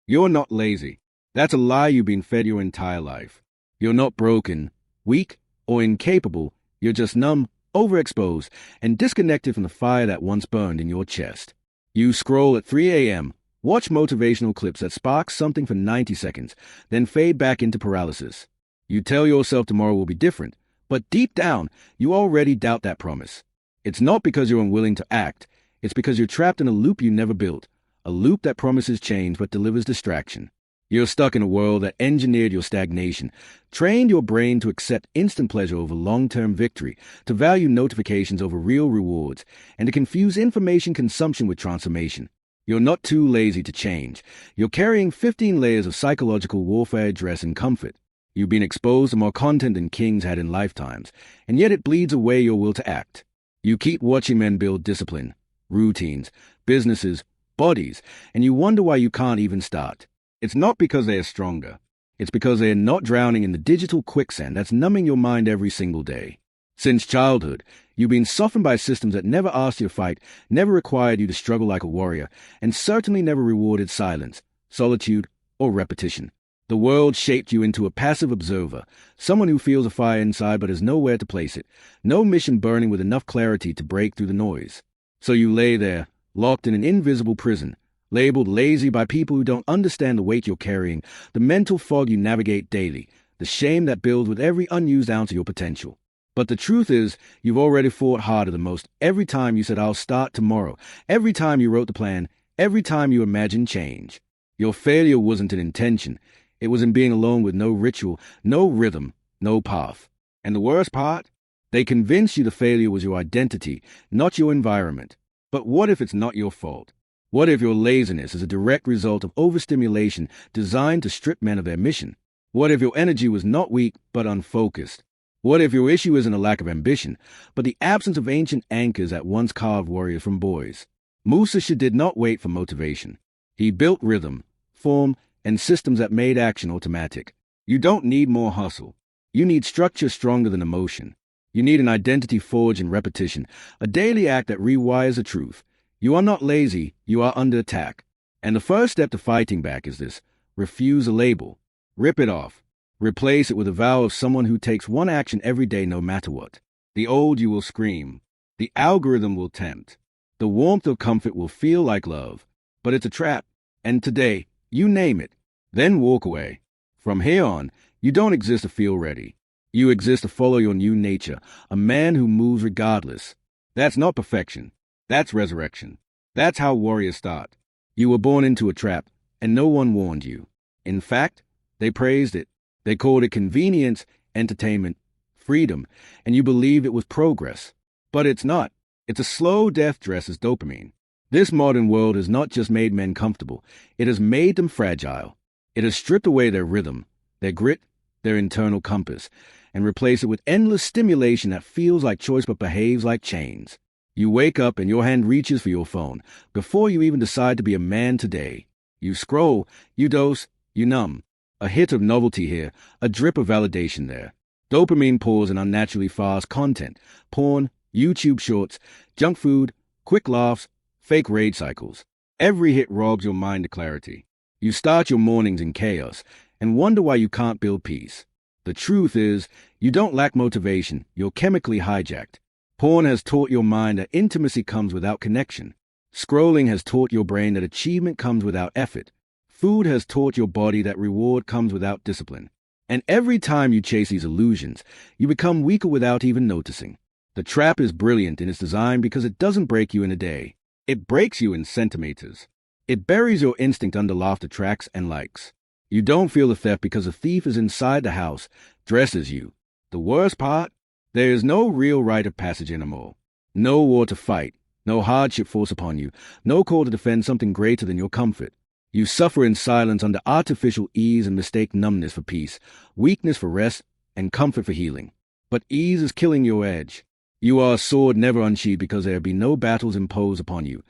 You're not lazy. That's a lie you've been fed your entire life. You're not broken, weak, or incapable. You're just numb, overexposed, and disconnected from the fire that once burned in your chest. You scroll at 3 a.m., watch motivational clips that spark something for 90 seconds, then fade back into paralysis. You tell yourself tomorrow will be different, but deep down, you already doubt that promise. It's not because you're unwilling to act. It's because you're trapped in a loop you never built, a loop that promises change but delivers distraction. You're stuck in a world that engineered your stagnation, trained your brain to accept instant pleasure over long-term victory, to value notifications over real rewards, and to confuse information consumption with transformation. You're not too lazy to change. You're carrying 15 layers of psychological warfare dress in comfort. You've been exposed to more content than kings had in lifetimes, and yet it bleeds away your will to act. You keep watching men build discipline, routines, businesses, bodies, and you wonder why you can't even start. It's not because they are stronger. It's because they are not drowning in the digital quicksand that's numbing your mind every single day. Since childhood, you've been softened by systems that never asked you to fight, never required you to struggle like a warrior, and certainly never rewarded silence, solitude, or repetition. The world shaped you into a passive observer, someone who feels a fire inside but has nowhere to place it, no mission burning with enough clarity to break through the noise. So you lay there, locked in an invisible prison, labeled lazy by people who don't understand the weight you're carrying, the mental fog you navigate daily, the shame that builds with every unused ounce of your potential. But the truth is, you've already fought harder than most every time you said, I'll start tomorrow, every time you wrote the plan, every time you imagined change. Your failure wasn't an intention. It was in being alone with no ritual, no rhythm, no path. And the worst part? They convinced you the failure was your identity, not your environment. But what if it's not your fault? What if your laziness is a direct result of overstimulation designed to strip men of their mission? What if your energy was not weak but unfocused? What if your issue isn't a lack of ambition, but the absence of ancient anchors that once carved warriors from boys? Musashi did not wait for motivation. He built rhythm, form, and systems that made action automatic. You don't need more hustle. You need structure stronger than emotion. You need an identity forged in repetition, a daily act that rewires the truth. You are not lazy, you are under attack. And the first step to fighting back is this: refuse a label. Rip it off. Replace it with a vow of someone who takes one action every day no matter what. The old you will scream. The algorithm will tempt. The warmth of comfort will feel like love. But it's a trap. And today, you name it. Then walk away. From here on, you don't exist to feel ready. You exist to follow your new nature, a man who moves regardless. That's not perfection. That's resurrection. That's how warriors start. You were born into a trap, and no one warned you. In fact, they praised it. They called it convenience, entertainment, freedom, and you believed it was progress. But it's not. It's a slow death dressed as dopamine. This modern world has not just made men comfortable, it has made them fragile. It has stripped away their rhythm, their grit, their internal compass, and replaced it with endless stimulation that feels like choice but behaves like chains. You wake up and your hand reaches for your phone before you even decide to be a man today. You scroll, you dose, you numb. A hit of novelty here, a drip of validation there. Dopamine pours in unnaturally fast content, porn, YouTube shorts, junk food, quick laughs, fake rage cycles. Every hit robs your mind of clarity. You start your mornings in chaos and wonder why you can't build peace. The truth is, you don't lack motivation, you're chemically hijacked. Porn has taught your mind that intimacy comes without connection. Scrolling has taught your brain that achievement comes without effort. Food has taught your body that reward comes without discipline. And every time you chase these illusions, you become weaker without even noticing. The trap is brilliant in its design because it doesn't break you in a day. It breaks you in centimeters. It buries your instinct under laughter tracks and likes. You don't feel the theft because the thief is inside the house, dressed as you. The worst part? There is no real rite of passage anymore. No war to fight, no hardship forced upon you, no call to defend something greater than your comfort. You suffer in silence under artificial ease and mistake numbness for peace, weakness for rest, and comfort for healing. But ease is killing your edge. You are a sword never unsheathed because there be no battles imposed upon you,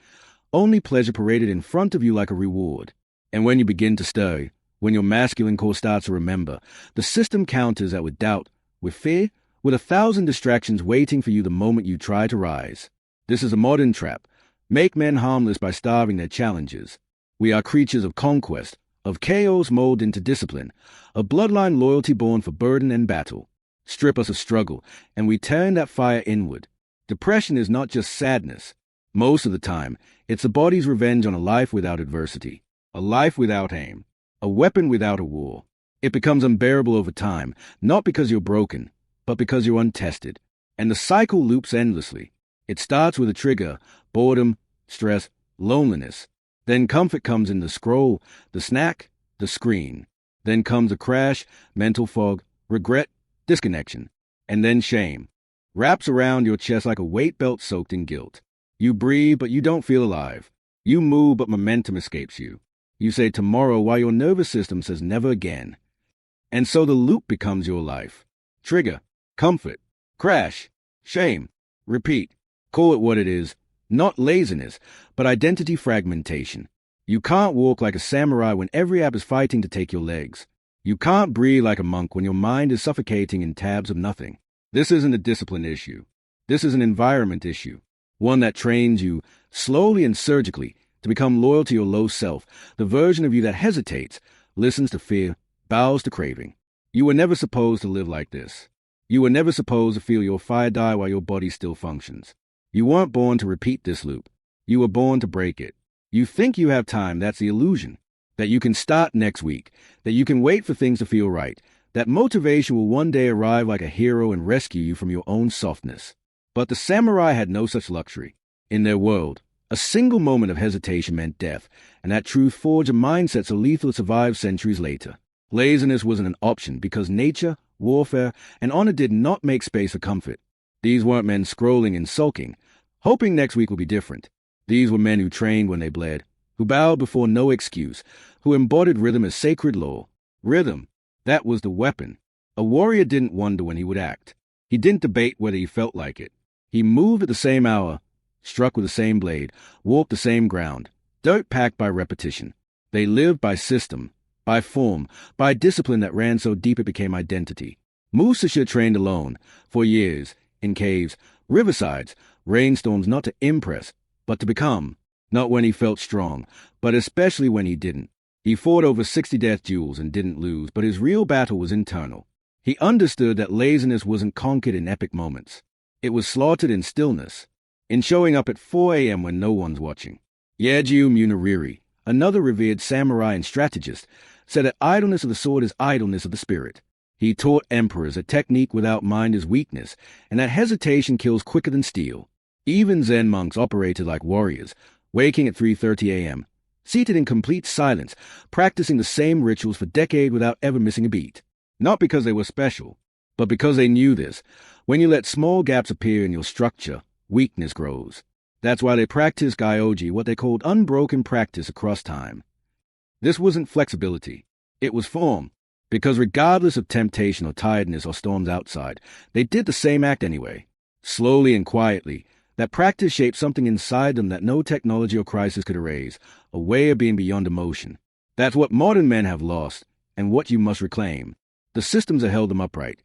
only pleasure paraded in front of you like a reward. And when you begin to stir, when your masculine core starts to remember, the system counters that with doubt, with fear, with 1,000 distractions waiting for you the moment you try to rise. This is a modern trap. Make men harmless by starving their challenges. We are creatures of conquest, of chaos molded into discipline, a bloodline loyalty born for burden and battle. Strip us of struggle, and we turn that fire inward. Depression is not just sadness. Most of the time, it's the body's revenge on a life without adversity, a life without aim, a weapon without a war. It becomes unbearable over time, not because you're broken, but because you're untested. And the cycle loops endlessly. It starts with a trigger, boredom, stress, loneliness. Then comfort comes in the scroll, the snack, the screen. Then comes a crash, mental fog, regret, disconnection. And then shame. Wraps around your chest like a weight belt soaked in guilt. You breathe, but you don't feel alive. You move, but momentum escapes you. You say tomorrow while your nervous system says never again. And so the loop becomes your life. Trigger, comfort, crash, shame, repeat. Call it what it is. Not laziness, but identity fragmentation. You can't walk like a samurai when every app is fighting to take your legs. You can't breathe like a monk when your mind is suffocating in tabs of nothing. This isn't a discipline issue. This is an environment issue. One that trains you, slowly and surgically, to become loyal to your low self, the version of you that hesitates, listens to fear, bows to craving. You were never supposed to live like this. You were never supposed to feel your fire die while your body still functions. You weren't born to repeat this loop. You were born to break it. You think you have time, that's the illusion. That you can start next week. That you can wait for things to feel right. That motivation will one day arrive like a hero and rescue you from your own softness. But the samurai had no such luxury. In their world, a single moment of hesitation meant death, and that truth forged a mindset so lethal it survived centuries later. Laziness wasn't an option because nature, warfare, and honor did not make space for comfort. These weren't men scrolling and sulking, hoping next week will be different. These were men who trained when they bled, who bowed before no excuse, who embodied rhythm as sacred law. Rhythm, that was the weapon. A warrior didn't wonder when he would act. He didn't debate whether he felt like it. He moved at the same hour, struck with the same blade, walked the same ground, dirt packed by repetition. They lived by system, by form, by discipline that ran so deep it became identity. Musashi trained alone, for years, in caves, riversides, rainstorms, not to impress, but to become. Not when he felt strong, but especially when he didn't. He fought over 60 death duels and didn't lose, but his real battle was internal. He understood that laziness wasn't conquered in epic moments. It was slaughtered in stillness, in showing up at 4 a.m. when no one's watching. Yajuu Muniriri, another revered samurai and strategist, said that idleness of the sword is idleness of the spirit. He taught emperors that technique without mind is weakness, and that hesitation kills quicker than steel. Even Zen monks operated like warriors, waking at 3:30 a.m., seated in complete silence, practicing the same rituals for decades without ever missing a beat. Not because they were special, but because they knew this. When you let small gaps appear in your structure, weakness grows. That's why they practiced Gyoji, what they called unbroken practice across time. This wasn't flexibility. It was form. Because regardless of temptation or tiredness or storms outside, they did the same act anyway. Slowly and quietly, that practice shaped something inside them that no technology or crisis could erase, a way of being beyond emotion. That's what modern men have lost, and what you must reclaim. The systems that held them upright.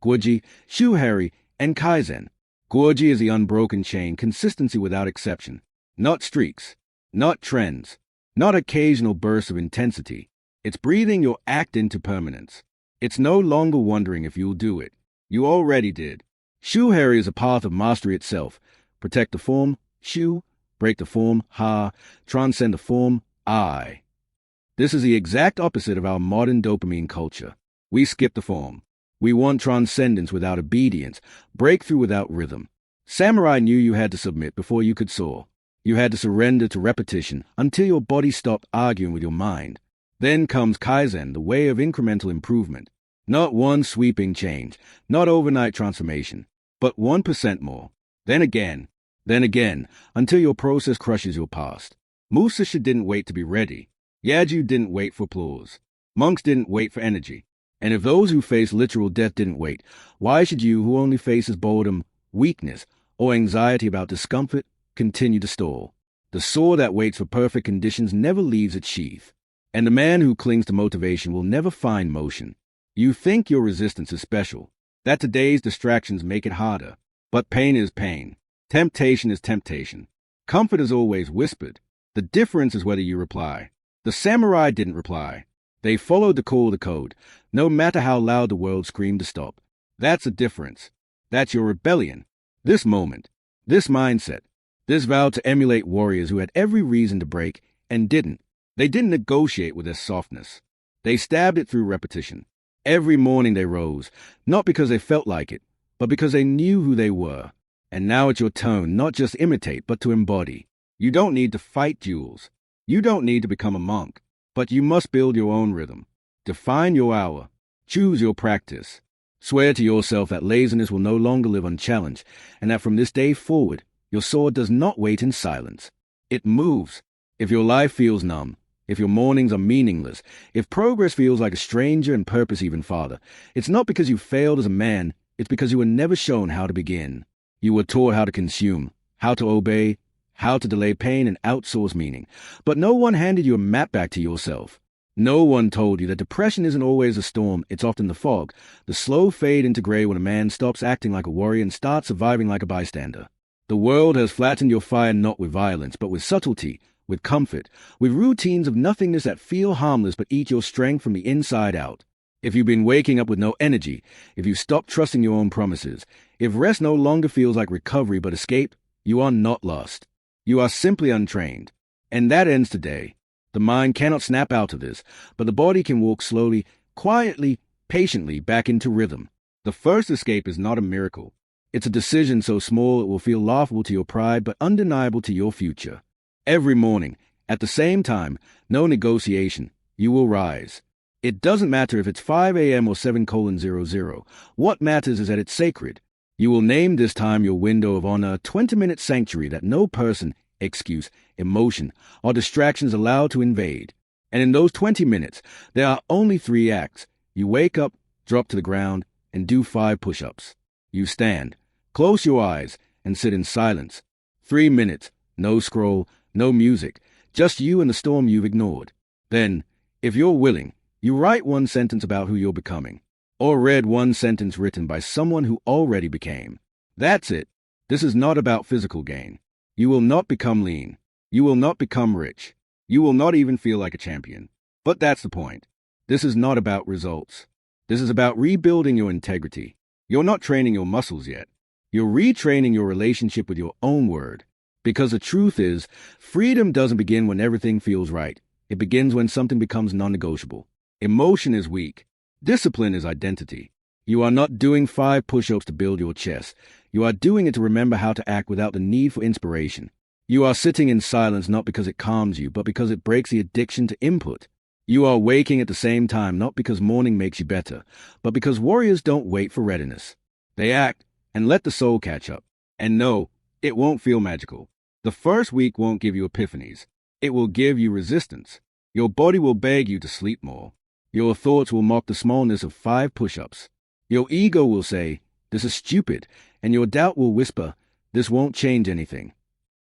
Guoji, Shuhari, and Kaizen. Guoji is the unbroken chain, consistency without exception. Not streaks, not trends, not occasional bursts of intensity. It's breathing your act into permanence. It's no longer wondering if you'll do it. You already did. Shuhari is a path of mastery itself. Protect the form, Shu. Break the form, Ha. Transcend the form, I. This is the exact opposite of our modern dopamine culture. We skip the form. We want transcendence without obedience, breakthrough without rhythm. Samurai knew you had to submit before you could soar. You had to surrender to repetition until your body stopped arguing with your mind. Then comes Kaizen, the way of incremental improvement. Not one sweeping change, not overnight transformation, but 1% more. Then again, until your process crushes your past. Musashi didn't wait to be ready. Yajuu didn't wait for applause. Monks didn't wait for energy. And if those who face literal death didn't wait, why should you, who only faces boredom, weakness, or anxiety about discomfort, continue to stall? The sword that waits for perfect conditions never leaves its sheath. And the man who clings to motivation will never find motion. You think your resistance is special, that today's distractions make it harder. But pain is pain. Temptation is temptation. Comfort is always whispered. The difference is whether you reply. The samurai didn't reply. They followed the call of the code, no matter how loud the world screamed to stop. That's the difference. That's your rebellion. This moment, this mindset, this vow to emulate warriors who had every reason to break and didn't. They didn't negotiate with their softness. They stabbed it through repetition. Every morning they rose, not because they felt like it, but because they knew who they were. And now it's your turn, not just imitate, but to embody. You don't need to fight duels. You don't need to become a monk. But you must build your own rhythm. Define your hour. Choose your practice. Swear to yourself that laziness will no longer live unchallenged, and that from this day forward, your sword does not wait in silence. It moves. If your life feels numb, if your mornings are meaningless, if progress feels like a stranger and purpose even farther, it's not because you failed as a man, it's because you were never shown how to begin. You were taught how to consume, how to obey, how to delay pain and outsource meaning. But no one handed you a map back to yourself. No one told you that depression isn't always a storm, it's often the fog, the slow fade into gray when a man stops acting like a warrior and starts surviving like a bystander. The world has flattened your fire not with violence, but with subtlety, with comfort, with routines of nothingness that feel harmless but eat your strength from the inside out. If you've been waking up with no energy, if you've stopped trusting your own promises, if rest no longer feels like recovery but escape, you are not lost. You are simply untrained. And that ends today. The mind cannot snap out of this, but the body can walk slowly, quietly, patiently back into rhythm. The first escape is not a miracle. It's a decision so small it will feel laughable to your pride but undeniable to your future. Every morning, at the same time, no negotiation, you will rise. It doesn't matter if it's 5 a.m. or 7:00. What matters is that it's sacred. You will name this time your window of honor, a 20-minute sanctuary that no person, excuse, emotion, or distractions allowed to invade. And in those 20 minutes, there are only 3 acts. You wake up, drop to the ground, and do 5 push-ups. You stand, close your eyes, and sit in silence. 3 minutes, no scroll, no music, just you and the storm you've ignored. Then, if you're willing, you write 1 sentence about who you're becoming, or read 1 sentence written by someone who already became. That's it. This is not about physical gain. You will not become lean. You will not become rich. You will not even feel like a champion. But that's the point. This is not about results. This is about rebuilding your integrity. You're not training your muscles yet. You're retraining your relationship with your own word. Because the truth is, freedom doesn't begin when everything feels right. It begins when something becomes non-negotiable. Emotion is weak. Discipline is identity. You are not doing 5 push-ups to build your chest. You are doing it to remember how to act without the need for inspiration. You are sitting in silence not because it calms you, but because it breaks the addiction to input. You are waking at the same time not because morning makes you better, but because warriors don't wait for readiness. They act and let the soul catch up. And no, it won't feel magical. The first week won't give you epiphanies. It will give you resistance. Your body will beg you to sleep more. Your thoughts will mock the smallness of 5 push-ups. Your ego will say, this is stupid, and your doubt will whisper, this won't change anything.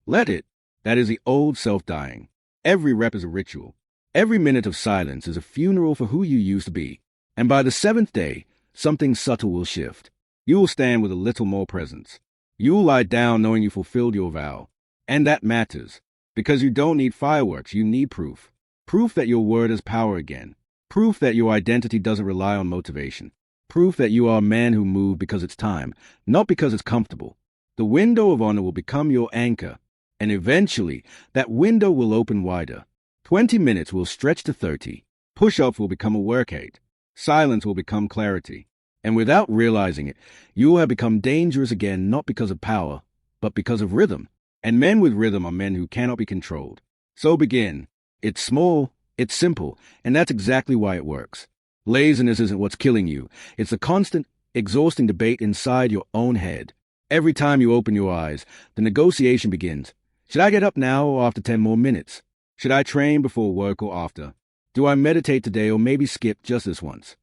Let it. That is the old self dying. Every rep is a ritual. Every minute of silence is a funeral for who you used to be. And by the 7th day, something subtle will shift. You will stand with a little more presence. You will lie down knowing you fulfilled your vow. And that matters. Because you don't need fireworks, you need proof. Proof that your word has power again. Proof that your identity doesn't rely on motivation. Proof that you are a man who moved because it's time, not because it's comfortable. The window of honor will become your anchor. And eventually, that window will open wider. 20 minutes will stretch to 30. Push-ups will become a workout. Silence will become clarity. And without realizing it, you will have become dangerous again not because of power, but because of rhythm. And men with rhythm are men who cannot be controlled. So begin. It's small, it's simple, and that's exactly why it works. Laziness isn't what's killing you. It's the constant, exhausting debate inside your own head. Every time you open your eyes, the negotiation begins. Should I get up now or after 10 more minutes? Should I train before work or after? Do I meditate today or maybe skip just this once?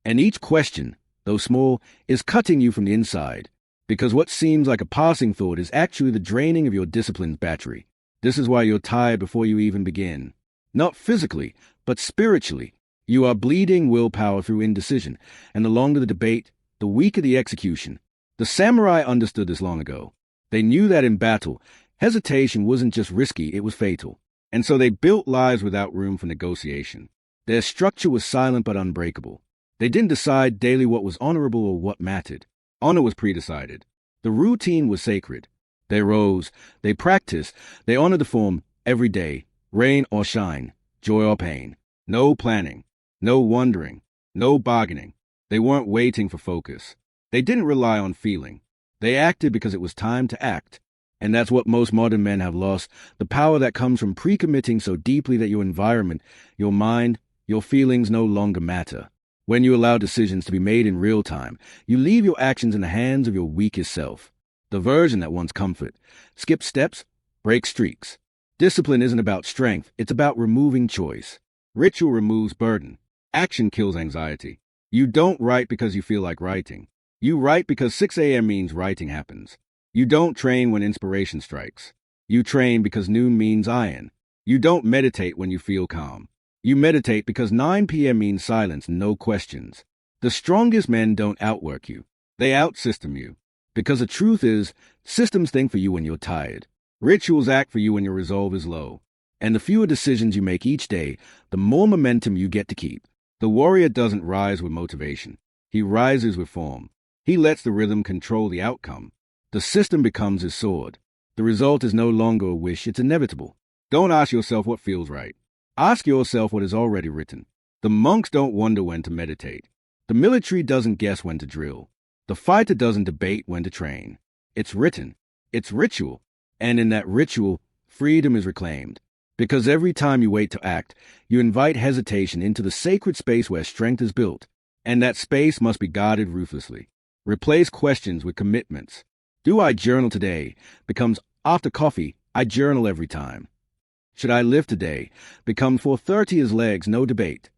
And each question, though small, is cutting you from the inside. Because what seems like a passing thought is actually the draining of your discipline's battery. This is why you're tired before you even begin. Not physically, but spiritually. You are bleeding willpower through indecision, and the longer the debate, the weaker the execution. The samurai understood this long ago. They knew that in battle, hesitation wasn't just risky, it was fatal. And so they built lives without room for negotiation. Their structure was silent but unbreakable. They didn't decide daily what was honorable or what mattered. Honor was predecided. The routine was sacred. They rose, they practiced, they honored the form every day, rain or shine, joy or pain. No planning, no wondering, no bargaining. They weren't waiting for focus. They didn't rely on feeling. They acted because it was time to act. And that's what most modern men have lost, the power that comes from pre-committing so deeply that your environment, your mind, your feelings no longer matter. When you allow decisions to be made in real time, you leave your actions in the hands of your weakest self, the version that wants comfort, skips steps, breaks streaks. Discipline isn't about strength, it's about removing choice. Ritual removes burden. Action kills anxiety. You don't write because you feel like writing. You write because 6 a.m. means writing happens. You don't train when inspiration strikes. You train because noon means iron. You don't meditate when you feel calm. You meditate because 9 p.m. means silence, no questions. The strongest men don't outwork you. They outsystem you. Because the truth is, systems think for you when you're tired. Rituals act for you when your resolve is low. And the fewer decisions you make each day, the more momentum you get to keep. The warrior doesn't rise with motivation. He rises with form. He lets the rhythm control the outcome. The system becomes his sword. The result is no longer a wish, it's inevitable. Don't ask yourself what feels right. Ask yourself what is already written. The monks don't wonder when to meditate. The military doesn't guess when to drill. The fighter doesn't debate when to train. It's written. It's ritual. And in that ritual, freedom is reclaimed. Because every time you wait to act, you invite hesitation into the sacred space where strength is built. And that space must be guarded ruthlessly. Replace questions with commitments. Do I journal today? Becomes after coffee, I journal every time. Should I live today? Becomes 4:30 is legs, no debate.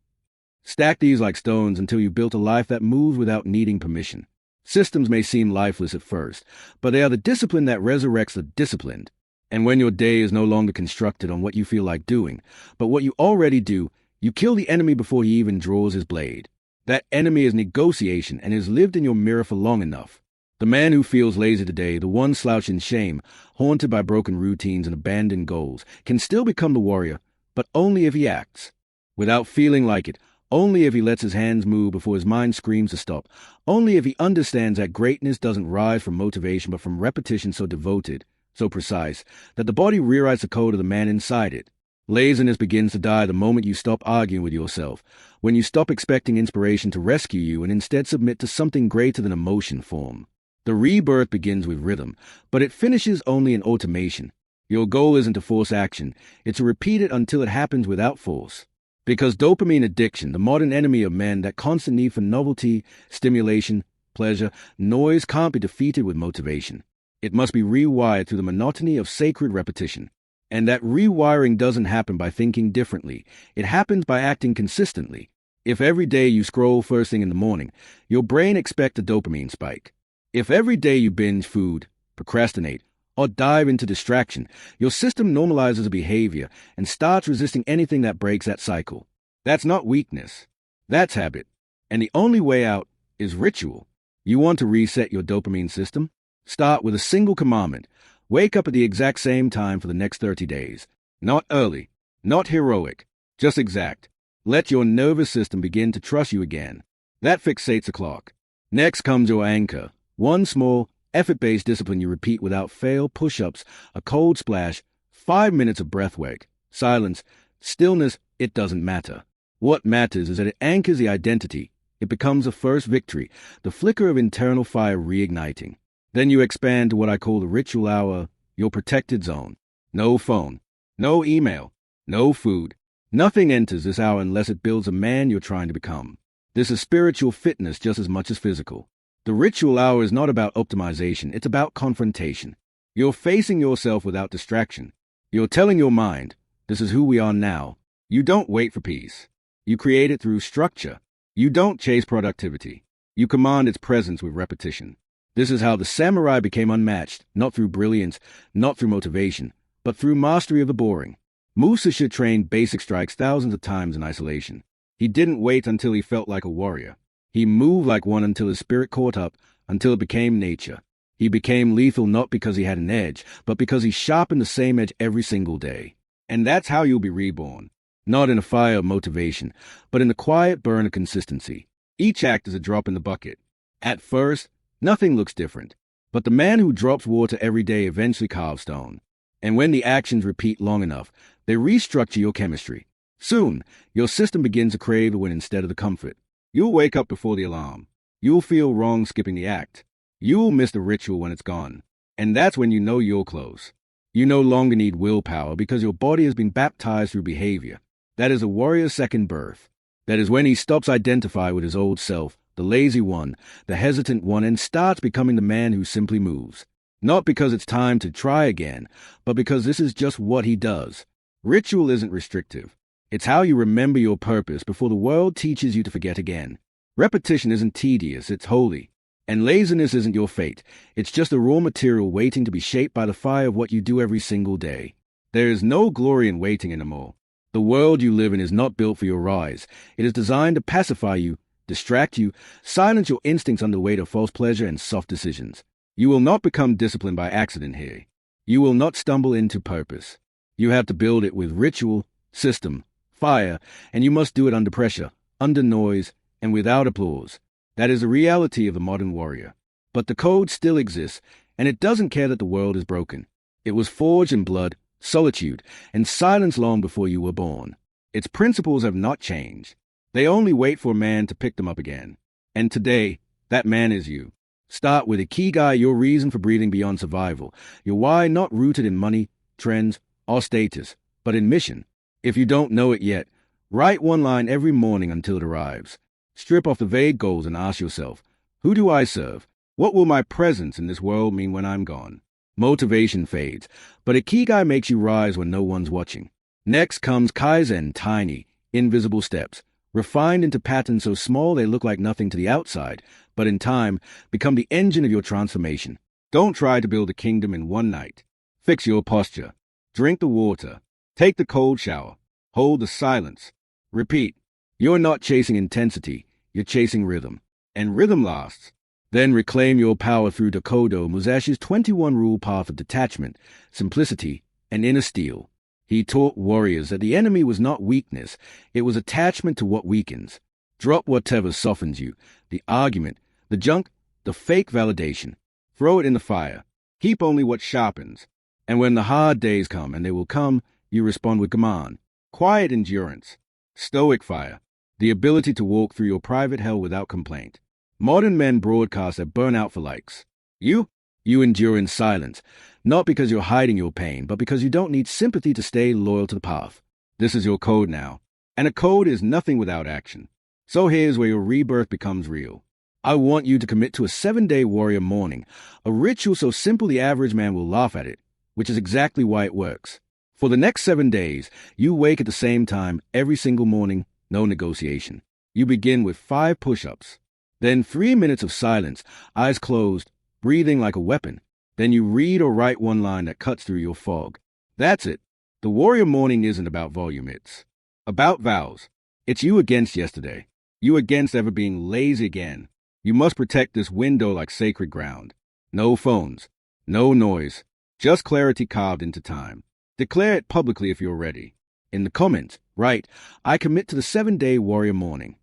Stack these like stones until you built a life that moves without needing permission. Systems may seem lifeless at first, but they are the discipline that resurrects the disciplined. And when your day is no longer constructed on what you feel like doing, but what you already do, you kill the enemy before he even draws his blade. That enemy is negotiation and has lived in your mirror for long enough. The man who feels lazy today, the one slouched in shame, haunted by broken routines and abandoned goals, can still become the warrior, but only if he acts. Without feeling like it, only if he lets his hands move before his mind screams to stop, only if he understands that greatness doesn't rise from motivation but from repetition so devoted, so precise, that the body rewrites the code of the man inside it. Laziness begins to die the moment you stop arguing with yourself, when you stop expecting inspiration to rescue you and instead submit to something greater than emotion form. The rebirth begins with rhythm, but it finishes only in automation. Your goal isn't to force action, it's to repeat it until it happens without force. Because dopamine addiction, the modern enemy of men, that constant need for novelty, stimulation, pleasure, noise can't be defeated with motivation. It must be rewired through the monotony of sacred repetition. And that rewiring doesn't happen by thinking differently. It happens by acting consistently. If every day you scroll first thing in the morning, your brain expects a dopamine spike. If every day you binge food, procrastinate, or dive into distraction, your system normalizes a behavior and starts resisting anything that breaks that cycle. That's not weakness. That's habit. And the only way out is ritual. You want to reset your dopamine system? Start with a single commandment. Wake up at the exact same time for the next 30 days. Not early, not heroic, just exact. Let your nervous system begin to trust you again. That fixates the clock. Next comes your anchor. One small, effort-based discipline you repeat without fail: push-ups, a cold splash, 5 minutes of breath work, silence, stillness. It doesn't matter. What matters is that it anchors the identity. It becomes the first victory, the flicker of internal fire reigniting. Then you expand to what I call the ritual hour, your protected zone. No phone, no email, no food. Nothing enters this hour unless it builds a man you're trying to become. This is spiritual fitness just as much as physical. The ritual hour is not about optimization, it's about confrontation. You're facing yourself without distraction. You're telling your mind, this is who we are now. You don't wait for peace. You create it through structure. You don't chase productivity. You command its presence with repetition. This is how the samurai became unmatched, not through brilliance, not through motivation, but through mastery of the boring. Musashi trained basic strikes thousands of times in isolation. He didn't wait until he felt like a warrior. He moved like one until his spirit caught up, until it became nature. He became lethal not because he had an edge, but because he sharpened the same edge every single day. And that's how you'll be reborn. Not in a fire of motivation, but in the quiet burn of consistency. Each act is a drop in the bucket. At first, nothing looks different. But the man who drops water every day eventually carves stone. And when the actions repeat long enough, they restructure your chemistry. Soon, your system begins to crave the win instead of the comfort. You'll wake up before the alarm. You'll feel wrong skipping the act. You'll miss the ritual when it's gone. And that's when you know you're close. You no longer need willpower because your body has been baptized through behavior. That is a warrior's second birth. That is when he stops identifying with his old self, the lazy one, the hesitant one, and starts becoming the man who simply moves. Not because it's time to try again, but because this is just what he does. Ritual isn't restrictive. It's how you remember your purpose before the world teaches you to forget again. Repetition isn't tedious, it's holy. And laziness isn't your fate. It's just a raw material waiting to be shaped by the fire of what you do every single day. There is no glory in waiting anymore. The world you live in is not built for your rise. It is designed to pacify you, distract you, silence your instincts under the weight of false pleasure and soft decisions. You will not become disciplined by accident here. You will not stumble into purpose. You have to build it with ritual, system, fire, and you must do it under pressure, under noise, and without applause. That is the reality of the modern warrior. But the code still exists, and it doesn't care that the world is broken. It was forged in blood, solitude, and silence long before you were born. Its principles have not changed. They only wait for a man to pick them up again. And today, that man is you. Start with Ikigai, your reason for breathing beyond survival. Your why not rooted in money, trends, or status, but in mission. If you don't know it yet, write one line every morning until it arrives. Strip off the vague goals and ask yourself, who do I serve? What will my presence in this world mean when I'm gone? Motivation fades, but Ikigai makes you rise when no one's watching. Next comes Kaizen, tiny, invisible steps, refined into patterns so small they look like nothing to the outside, but in time, become the engine of your transformation. Don't try to build a kingdom in one night. Fix your posture. Drink the water. Take the cold shower. Hold the silence. Repeat. You're not chasing intensity, you're chasing rhythm. And rhythm lasts. Then reclaim your power through Dakodo, Musashi's 21-rule path of detachment, simplicity, and inner steel. He taught warriors that the enemy was not weakness, it was attachment to what weakens. Drop whatever softens you, the argument, the junk, the fake validation. Throw it in the fire. Keep only what sharpens. And when the hard days come, and they will come, you respond with command. Quiet endurance. Stoic fire. The ability to walk through your private hell without complaint. Modern men broadcast that burn out for likes. You endure in silence, not because you're hiding your pain, but because you don't need sympathy to stay loyal to the path. This is your code now. And a code is nothing without action. So here's where your rebirth becomes real. I want you to commit to a 7-day warrior morning, a ritual so simple the average man will laugh at it, which is exactly why it works. For the next 7 days, you wake at the same time every single morning, no negotiation. You begin with 5 push-ups. Then 3 minutes of silence, eyes closed, breathing like a weapon. Then you read or write one line that cuts through your fog. That's it. The warrior morning isn't about volume, it's about vows. It's you against yesterday. You against ever being lazy again. You must protect this window like sacred ground. No phones. No noise. Just clarity carved into time. Declare it publicly if you're ready. In the comments, write, I commit to the 7-day warrior morning.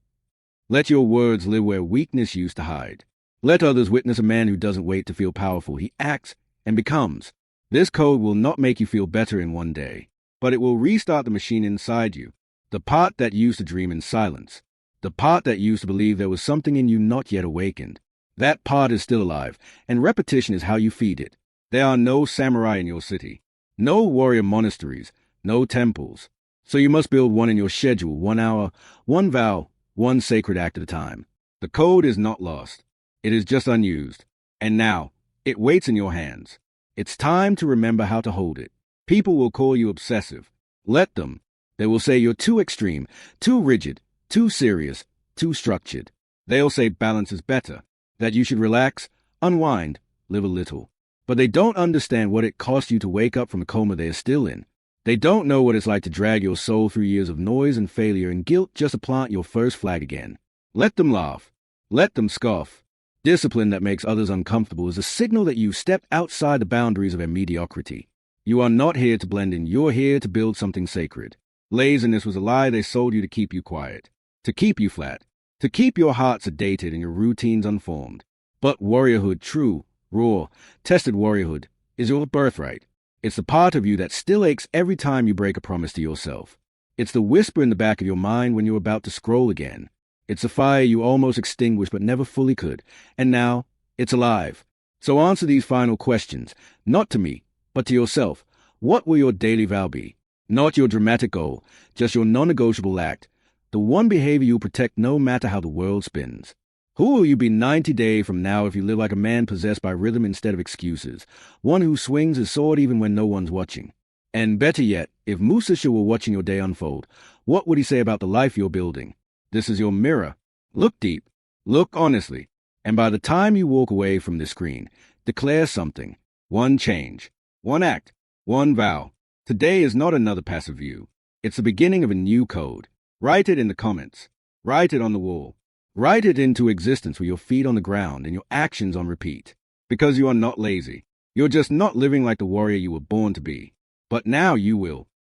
Let your words live where weakness used to hide. Let others witness a man who doesn't wait to feel powerful. He acts and becomes. This code will not make you feel better in one day, but it will restart the machine inside you. The part that used to dream in silence. The part that used to believe there was something in you not yet awakened. That part is still alive, and repetition is how you feed it. There are no samurai in your city. No warrior monasteries. No temples. So you must build one in your schedule, 1 hour, 1 vow, 1 sacred act at a time. The code is not lost. It is just unused. And now, it waits in your hands. It's time to remember how to hold it. People will call you obsessive. Let them. They will say you're too extreme, too rigid, too serious, too structured. They'll say balance is better, that you should relax, unwind, live a little. But they don't understand what it costs you to wake up from a coma they are still in. They don't know what it's like to drag your soul through years of noise and failure and guilt just to plant your first flag again. Let them laugh. Let them scoff. Discipline that makes others uncomfortable is a signal that you've stepped outside the boundaries of their mediocrity. You are not here to blend in. You're here to build something sacred. Laziness was a lie they sold you to keep you quiet, to keep you flat, to keep your heart sedated and your routines unformed. But warriorhood, true, raw, tested warriorhood, is your birthright. It's the part of you that still aches every time you break a promise to yourself. It's the whisper in the back of your mind when you're about to scroll again. It's a fire you almost extinguished but never fully could. And now, it's alive. So answer these final questions, not to me, but to yourself. What will your daily vow be? Not your dramatic goal, just your non-negotiable act. The one behavior you'll protect no matter how the world spins. Who will you be 90 days from now if you live like a man possessed by rhythm instead of excuses? One who swings his sword even when no one's watching. And better yet, if Musashi were watching your day unfold, what would he say about the life you're building? This is your mirror. Look deep. Look honestly. And by the time you walk away from this screen, declare something. One change. One act. One vow. Today is not another passive view. It's the beginning of a new code. Write it in the comments. Write it on the wall. Write it into existence with your feet on the ground and your actions on repeat. Because you are not lazy. You're just not living like the warrior you were born to be. But now you will.